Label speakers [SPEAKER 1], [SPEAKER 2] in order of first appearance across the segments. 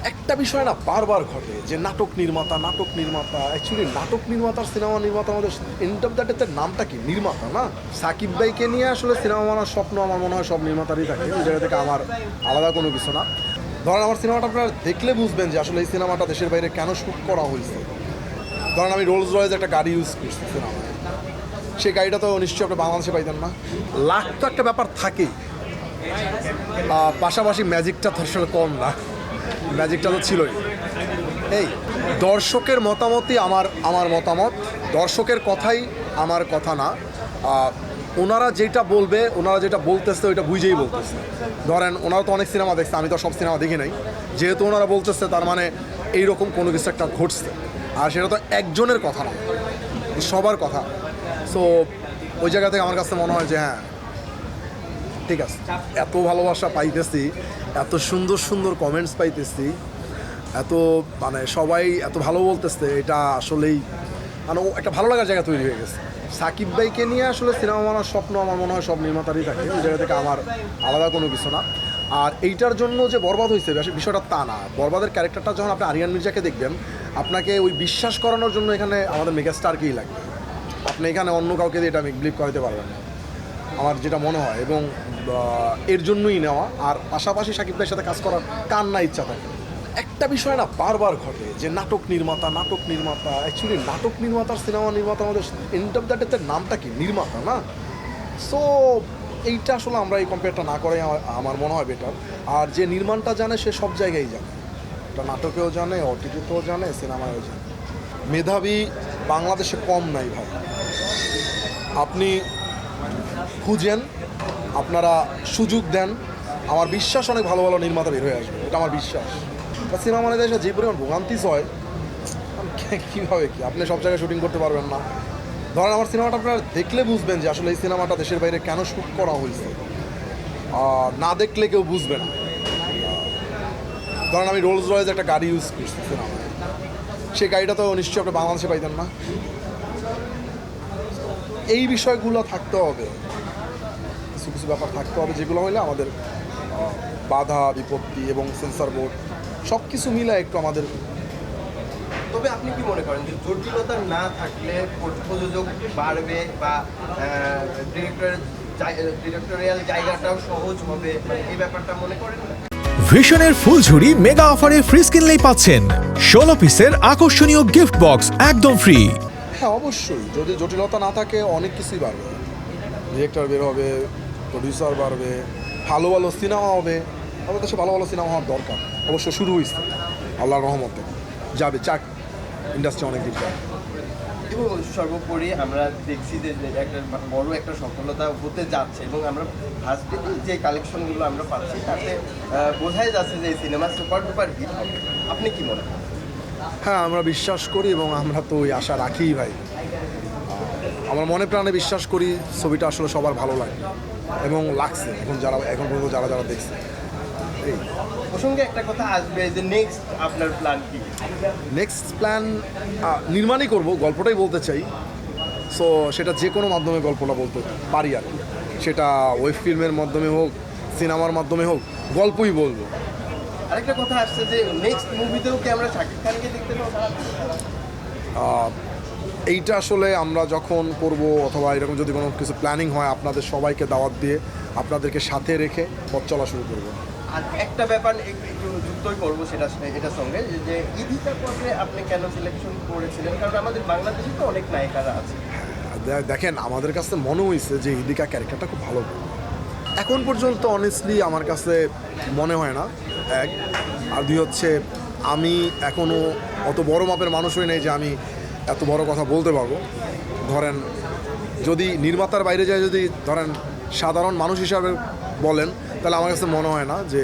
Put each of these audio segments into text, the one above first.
[SPEAKER 1] একটা বিষয় না বারবার ঘটে যে নাটক নির্মাতা অ্যাকচুয়ালি নাটক নির্মাতার সিনেমা নির্মাতা আমাদের এন্ড অফ দ্য ডেতে নামটা কি নির্মাতা না। সাকিব ভাইকে নিয়ে আসলে সিনেমা বানার স্বপ্ন আমার মনে হয় সব নির্মাতারই থাকে, ওই জায়গা থেকে আমার আলাদা কোনো কিছু না। ধরেন আমার সিনেমাটা আপনারা দেখলে বুঝবেন যে আসলে এই সিনেমাটা দেশের বাইরে কেন শ্যুট করা হয়েছে। ধরেন আমি রোলস রয়েজ একটা গাড়ি ইউজ করছি সিনেমায়, সেই গাড়িটা তো নিশ্চয়ই আপনি বাংলাদেশে পাইতেন না। লাখ তো একটা ব্যাপার থাকেই, পাশাপাশি ম্যাজিকটা তো আসলে কম না, ম্যাজিকটা তো ছিলই। এই দর্শকের মতামতই আমার আমার মতামত, দর্শকের কথাই আমার কথা না। ওনারা যেটা বলবে, ওনারা যেটা বলতেছে ওইটা বুঝেই বলতেছে। ধরেন ওনারা তো অনেক সিনেমা দেখছে, আমি তো সব সিনেমা দেখি নাই, যেহেতু ওনারা বলতেছে তার মানে এইরকম কোনো কিছু একটা ঘটছে, আর সেটা তো একজনের কথা না, সবার কথা। সো ওই জায়গা থেকে আমার কাছে মনে হয় যে হ্যাঁ ঠিক আছে, এত ভালোবাসা পাইতেছি, এত সুন্দর সুন্দর কমেন্টস পাইতেছি, এত মানে সবাই এত ভালো বলতেছে, এটা আসলেই মানে একটা ভালো লাগার জায়গা তৈরি হয়ে গেছে। সাকিব ভাইকে নিয়ে আসলে সিনেমা বানার স্বপ্ন আমার মনে হয় সব নির্মাতারই থাকে, ওই জায়গা থেকে আমার আলাদা কোনো কিছু না। আর এইটার জন্য যে বরবাদ হয়েছে বিষয়টা তা না। বরবাদের ক্যারেক্টারটা যখন আপনি আরিয়ান মির্জাকে দেখবেন, আপনাকে ওই বিশ্বাস করানোর জন্য এখানে আমাদের মেগাস্টারকেই লাগবে, আপনি এখানে অন্য কাউকে দিয়ে এটা বিলিভ করাতে পারবেন না, আমার যেটা মনে হয়। এবং এর জন্যই নেওয়া। আর পাশাপাশি সাকিব ভাইয়ের সাথে কাজ করার কার না ইচ্ছা থাকে। একটা বিষয় না বারবার ঘটে যে নাটক নির্মাতা অ্যাকচুয়ালি নাটক নির্মাতার সিনেমা নির্মাতা আমাদের এন্ড অফ দ্য ডেতে নামটা কি নির্মাতা না। সো এইটা আসলে আমরা এই কম্পেয়ারটা না করাই আমার মনে হয় বেটার। আর যে নির্মাণটা জানে সে সব জায়গায় জানে, এটা নাটকেও জানে, ওটিটিতেও জানে, সিনেমায়ও জানে। মেধাবী বাংলাদেশে কম নাই ভাই, আপনি খুঁজেন, আপনারা সুযোগ দেন, আমার বিশ্বাস অনেক ভালো ভালো নির্মাতা বের হয়ে আসবে, এটা আমার বিশ্বাস। সিনেমা মানে দেশে যে পরিমাণ ভোগান্তিস হয়, কীভাবে কি আপনি সব জায়গায় শুটিং করতে পারবেন না। ধরেন আমার সিনেমাটা আপনারা দেখলে বুঝবেন যে আসলে এই সিনেমাটা দেশের বাইরে কেন শ্যুট করা হয়েছে, না দেখলে কেউ বুঝবে না। ধরেন আমি রোলস রয়েজ একটা গাড়ি ইউজ করছি সিনেমায়, সেই গাড়িটা তো নিশ্চয়ই আপনি বাংলাদেশে পাইতেন না। এই বিষয়গুলো থাকতে হবে, কিছু কিছু ব্যাপার থাকতে হবে, যেগুলো হইলে আমাদের বাধা বিপত্তি এবং সেন্সর বোর্ড সব কিছু মিলে একটু আমাদের।
[SPEAKER 2] তবে আপনি কি মনে করেন যে জটিলতা না থাকলে প্রযোজক বাড়বে বা ডিরেক্টরিয়াল জায়গাটাও সহজ হবে, মানে এই ব্যাপারটা মনে করেন না?
[SPEAKER 3] ভিশনের ফুলঝুরি মেগা অফারে ফ্রি কিনলেই পাচ্ছেন 16 পিসের আকর্ষণীয় গিফট বক্স একদম ফ্রি।
[SPEAKER 1] হ্যাঁ অবশ্যই, যদি জটিলতা না থাকে অনেক কিছুই বাড়বে, ডিরেক্টর বের হবে, প্রডিউসার বাড়বে, ভালো ভালো সিনেমা হবে। আমাদের দেশে ভালো ভালো সিনেমা হওয়ার দরকার, অবশ্য শুরু হয়েছে আল্লাহর রহমতে, যাবে চাক ইন্ডাস্ট্রি অনেক দিন যাবে।
[SPEAKER 2] এবং সর্বোপরি আমরা দেখছি যে একটা বড় একটা সফলতা হতে যাচ্ছে, এবং আমরা ফার্স্ট ডেতে যে কালেকশনগুলো আমরা পাচ্ছি তাতে বোঝাই যাচ্ছে যে এই সিনেমা সুপার ডুপার হিট হবে। আপনি কি মনে করেন?
[SPEAKER 1] হ্যাঁ আমরা বিশ্বাস করি এবং আমরা তো ওই আশা রাখি ভাই, আমার মনে প্রাণে বিশ্বাস করি ছবিটা আসলে সবার ভালো লাগে এবং লাগছে এখন পর্যন্ত যারা দেখছে। এই
[SPEAKER 2] প্রসঙ্গে একটা কথা আসবে যে নেক্সট আপনার প্ল্যান কি?
[SPEAKER 1] নেক্সট প্ল্যান নির্মাণই করব, গল্পটাই বলতে চাই। সো সেটা যে কোনো মাধ্যমে গল্পটা বলতে পারি আর কি, সেটা ওয়েব ফিল্মের মাধ্যমে হোক, সিনেমার মাধ্যমে হোক, গল্পই বলবো।
[SPEAKER 2] আরেকটা কথা আসছে যে নেক্সট মুভিতেও কি আমরা শাকিব খানকে দেখতে পাবো?
[SPEAKER 1] এইটা আসলে আমরা যখন করব অথবা এরকম যদি কোনো কিছু প্ল্যানিং হয়, আপনাদের সবাইকে দাওয়াত দিয়ে আপনাদেরকে সাথে রেখে পথ চলা শুরু করবো।
[SPEAKER 2] আর একটা ব্যাপার একটু যুক্তই করবো এটার সঙ্গে, যে ইদিকা পর্বে আপনি কেন সিলেকশন করেছিলেন? কারণ আমাদের বাংলাদেশে তো অনেক নায়িকারা আছে।
[SPEAKER 1] দেখেন আমাদের কাছে মনে হয়েছে যে ইদিকা ক্যারেক্টারটা খুব ভালো, এখন পর্যন্ত অনেস্টলি আমার কাছে মনে হয় না। এক আর দুই হচ্ছে আমি এখনও অত বড় মাপের মানুষ হই নাই যে আমি এত বড় কথা বলতে পারবো। ধরেন যদি নির্মাতার বাইরে যায়, যদি ধরেন সাধারণ মানুষ হিসাবে বলেন, তাহলে আমার কাছে মনে হয় না যে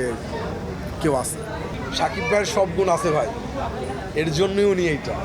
[SPEAKER 1] কেউ আছে। সাকিব ভাইয়ের সব গুণ আছে ভাই, এর জন্যই উনি এইটা।